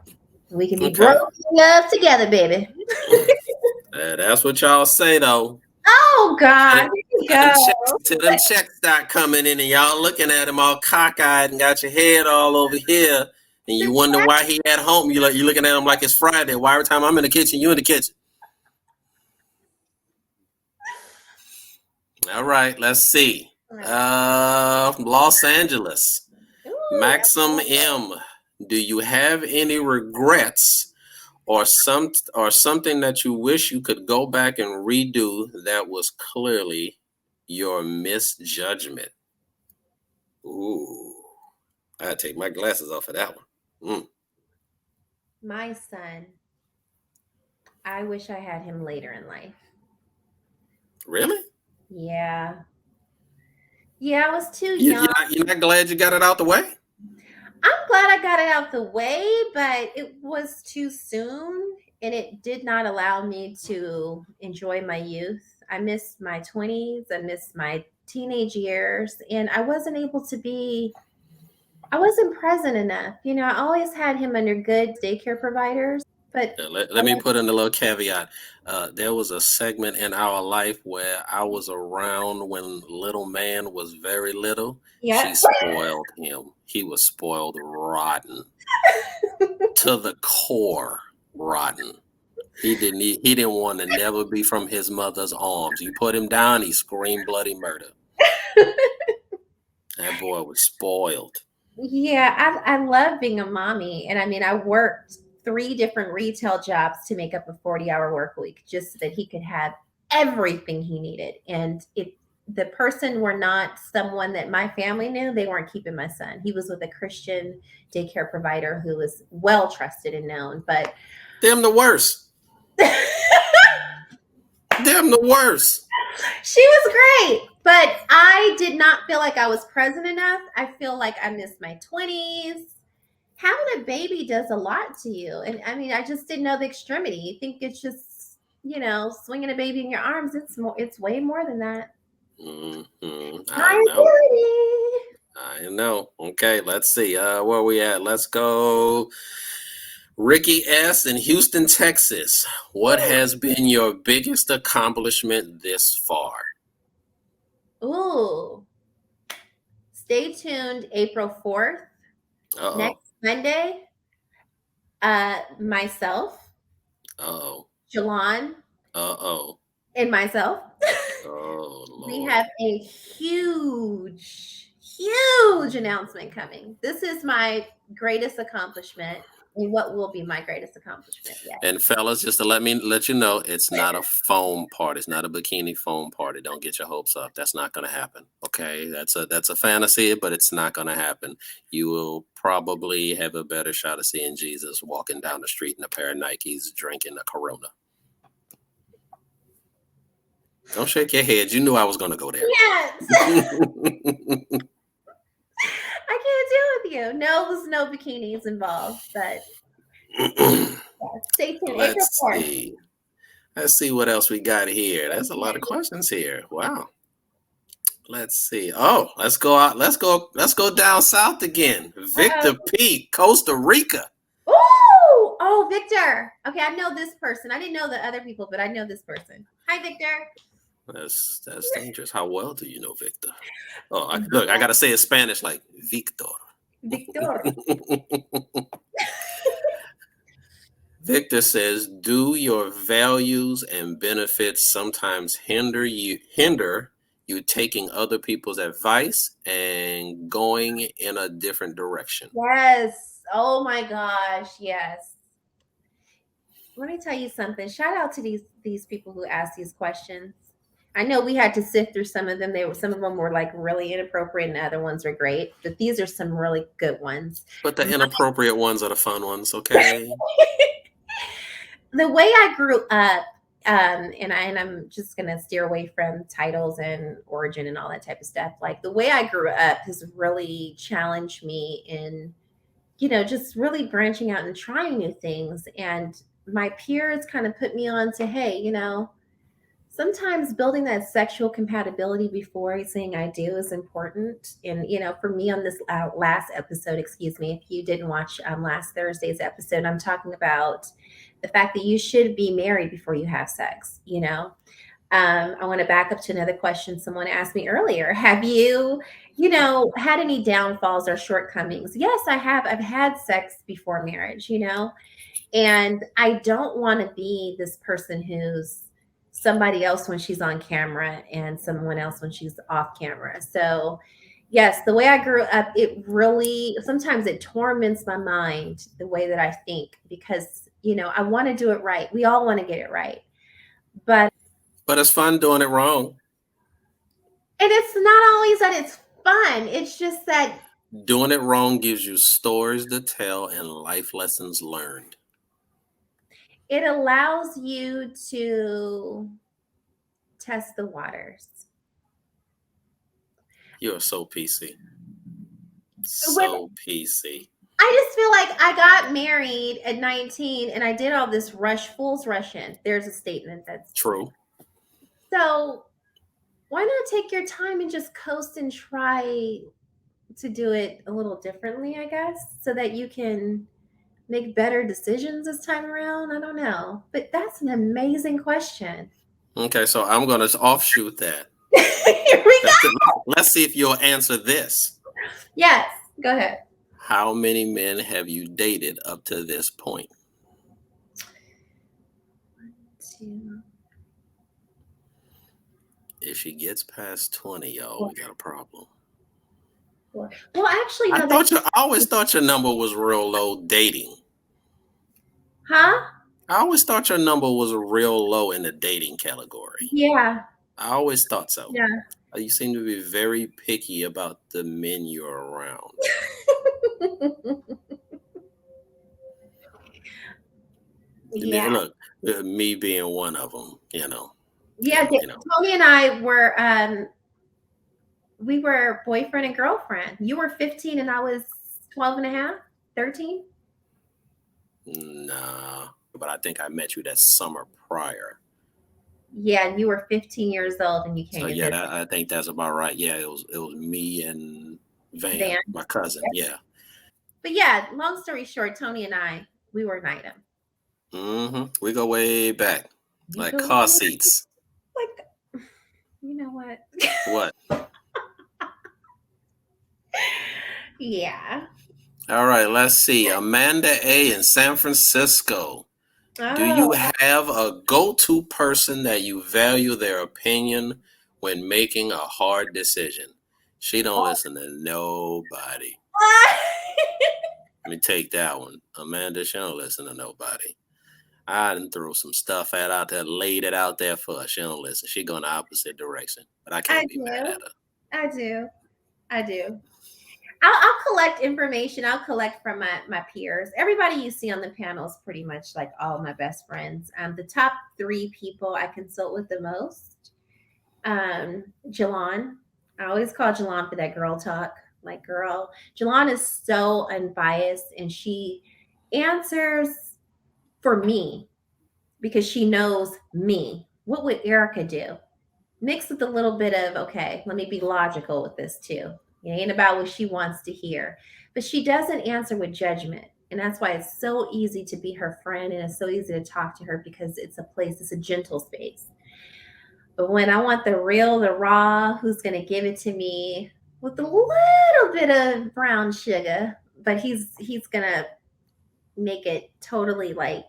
We can be Okay. broke in love together, baby. That's what y'all say though. Oh Till God, them, here you till them go. checks, till them checks start coming in, and y'all looking at him all cockeyed and got your head all over here, and The you wonder why he at home. You looking at him like it's Friday. Why every time I'm in the kitchen, you in the kitchen? All right, let's see. Los Angeles, Ooh, Maxim M. Do you have any regrets or something that you wish you could go back and redo that was clearly your misjudgment? Ooh, I gotta take my glasses off of that one. my son, I wish I had him later in life. Really? Yeah. Yeah, I was too You, young. you're not glad you got it out the way? I'm glad I got it out the way, but it was too soon and it did not allow me to enjoy my youth. I missed my 20s, I missed my teenage years, and I wasn't present enough. I always had him under good daycare providers, but Let me put in a little caveat. There was a segment in our life where I was around when little man was very little. She yeah. spoiled him. He was spoiled rotten to the core, rotten. He didn't want to never be from his mother's arms. You put him down, he screamed bloody murder. That boy was spoiled. Yeah, I love being a mommy. And I mean, I worked three different retail jobs to make up a 40-hour work week just so that he could have everything he needed. And if the person were not someone that my family knew, they weren't keeping my son. He was with a Christian daycare provider who was well trusted and known. But Them the worst. Them the worst. she was great, but I did not feel like I was present enough. I feel like I missed my 20s. Having a baby does a lot to you. And I mean, I just didn't know the extremity. You think it's just, swinging a baby in your arms. It's way more than that. I know. Liability. I know. Okay, let's see. Where we at? Let's go. Ricky S. in Houston, Texas. What has been your biggest accomplishment this far? Ooh. Stay tuned April 4th. Uh-oh. Next Monday. Myself, Uh-oh. Jalon, Uh-oh. and myself. Oh, We Lord. have a huge announcement coming. This is my greatest accomplishment and what will be my greatest accomplishment yet. And fellas, just to let you know, it's not a foam party. It's not a bikini foam party. Don't get your hopes up. That's not going to happen. Okay, that's a fantasy, but it's not going to happen. You will probably have a better shot of seeing Jesus walking down the street in a pair of Nikes, drinking a Corona. Don't shake your head. You knew I was going to go there. Yes. I can't deal with you. No, there's no bikinis involved, but stay tuned. April 4th. Let's see what else we got here. There's a lot of questions here. Wow. Let's see. Oh, let's go out. Let's go down south again. Victor P, Costa Rica. Ooh! Oh, Victor. Okay, I know this person. I didn't know the other people, but I know this person. Hi, Victor. That's dangerous. How well do you know Victor? Oh, look, I gotta say it in Spanish like Victor. Victor. Victor says, "Do your values and benefits sometimes hinder you taking other people's advice and going in a different direction?" Yes. Oh my gosh. Yes. Let me tell you something. Shout out to these people who ask these questions. I know we had to sift through some of them. Some of them were like really inappropriate and other ones were great, but these are some really good ones. But the inappropriate ones are the fun ones, okay? The way I grew up, and I'm just gonna steer away from titles and origin and all that type of stuff. Like the way I grew up has really challenged me in, just really branching out and trying new things. And my peers kind of put me on to, hey, sometimes building that sexual compatibility before saying I do is important. And, for me on this last episode, excuse me, if you didn't watch last Thursday's episode, I'm talking about the fact that you should be married before you have sex. I want to back up to another question someone asked me earlier. Have you, had any downfalls or shortcomings? Yes, I have. I've had sex before marriage, and I don't want to be this person who's somebody else when she's on camera and someone else when she's off camera. So, yes, the way I grew up, it really sometimes it torments my mind the way that I think because, I want to do it right. We all want to get it right. But it's fun doing it wrong. And it's not always that it's fun. It's just that doing it wrong gives you stories to tell and life lessons learned. It allows you to test the waters. You're so PC. So PC. I just feel like I got married at 19 and I did all this fool's rushing. There's a statement that's true. So why not take your time and just coast and try to do it a little differently, I guess, so that you can make better decisions this time around? I don't know. But that's an amazing question. Okay, so I'm going to offshoot that. Here we go. Let's see if you'll answer this. Yes, go ahead. How many men have you dated up to this point? 2. If she gets past 20, y'all, we got a problem. 4. Well, actually, no. I always thought your number was real low dating. Huh? I always thought your number was real low in the dating category. Yeah. I always thought so. Yeah. You seem to be very picky about the men you're around. Yeah. Look, me being one of them, you know. Yeah, Tony and I were we were boyfriend and girlfriend. You were 15 and I was 12 and a half, 13? Nah, but I think I met you that summer prior. Yeah, and you were 15 years old and you came. So yeah, I think that's about right. Yeah, it was me and Van, my cousin. Yeah. But yeah, long story short, Tony and I, we were an item. Mm-hmm. We go way back, like car seats. Like, you know what? What? Yeah. All right, let's see. Amanda A. in San Francisco. Oh. Do you have a go-to person that you value their opinion when making a hard decision? She don't listen to nobody. Let me take that one. Amanda, she don't listen to nobody. I done threw some stuff out there, laid it out there for her. She don't listen. She going the opposite direction. But I can't be mad at her. I do. I'll collect information. I'll collect from my peers. Everybody you see on the panel is pretty much like all my best friends. The top 3 people I consult with the most. Jalon. I always call Jalon for that girl talk. Like, girl. Jalon is so unbiased and she answers for me because she knows me. What would Erica do? Mixed with a little bit of, okay, let me be logical with this too. It ain't about what she wants to hear. But she doesn't answer with judgment. And that's why it's so easy to be her friend and it's so easy to talk to her because it's a gentle space. But when I want the real, the raw, who's going to give it to me with a little bit of brown sugar, but he's going to make it totally like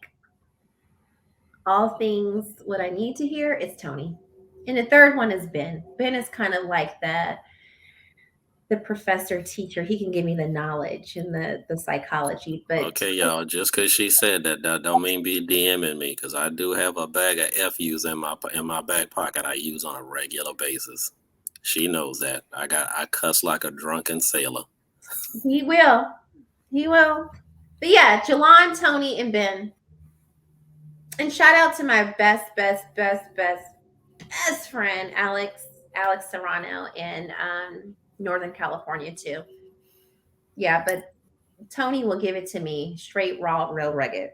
all things what I need to hear, it's Tony. And the third one is Ben. Ben is kind of like the professor teacher. He can give me the knowledge and the psychology. But okay, y'all, just because she said that don't mean be DMing me, because I do have a bag of FUs in my back pocket I use on a regular basis. She knows that. I cuss like a drunken sailor. He will. But yeah, Jalon, Tony, and Ben. And shout out to my best friend, Alex Serrano in Northern California too. Yeah, but Tony will give it to me straight, raw, real rugged.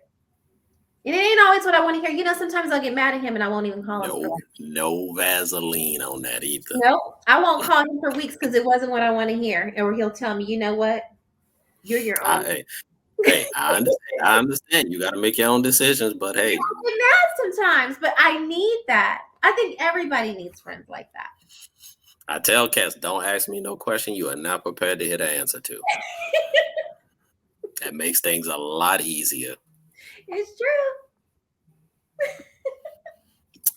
And it ain't always what I want to hear. You know, sometimes I'll get mad at him and I won't even call him. No Vaseline on that either. Nope. I won't call him for weeks because it wasn't what I want to hear. Or he'll tell me, you know what? You're your own. Hey, I understand. You got to make your own decisions, but hey. I get mad sometimes, but I need that. I think everybody needs friends like that. I tell cats, don't ask me no question you are not prepared to hear the answer to. That makes things a lot easier. It's true.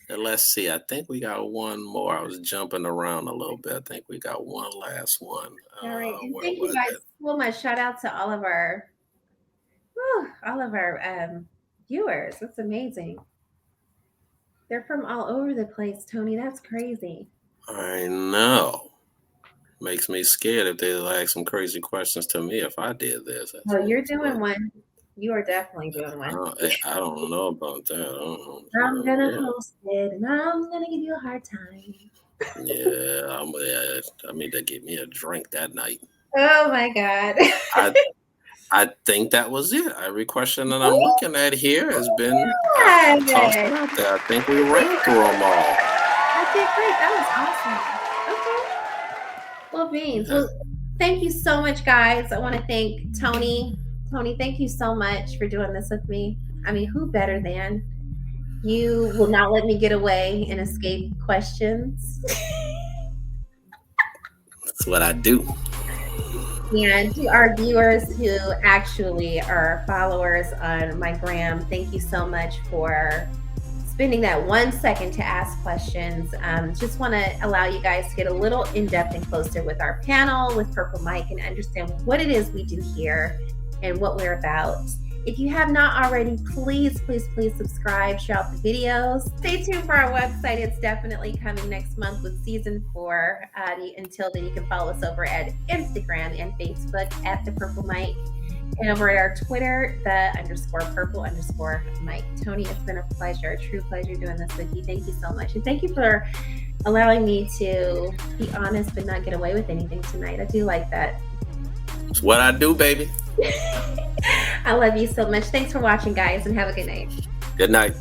And let's see. I think we got one more. I was jumping around a little bit. I think we got one last one. All right. And thank you guys so much. Shout out to all of our viewers. That's amazing. They're from all over the place, Tony. That's crazy. I know. Makes me scared if they ask some crazy questions to me if I did this. Oh, you're doing one. You are definitely doing one. I don't know about that. I don't know. I'm gonna Yeah. host it, and I'm gonna give you a hard time. Yeah, I mean, they gave me a drink that night. Oh my God. I think that was it. Every question that I'm looking at here has been I Good. tossed it out there. I think we ran through them all. I did great. That was awesome. Okay. Well, Beans. Yeah. Well, thank you so much, guys. I want to thank Tony. Tony, thank you so much for doing this with me. I mean, who better than you? Will not let me get away and escape questions. That's what I do. And to our viewers who actually are followers on my gram, thank you so much for spending that 1 second to ask questions. Just want to allow you guys to get a little in-depth and closer with our panel, with Purple Mike, and understand what it is we do here and what we're about. If you have not already, please subscribe, share out the videos. Stay tuned for our website. It's definitely coming next month with season 4. Until then, you can follow us over at Instagram and Facebook at The Purple Mike. And over at our Twitter, _purple_Mike. Tony, it's been a pleasure, a true pleasure doing this with you. Thank you so much. And thank you for allowing me to be honest but not get away with anything tonight. I do like that. It's what I do, baby. I love you so much. Thanks for watching, guys, and have a good night. Good night.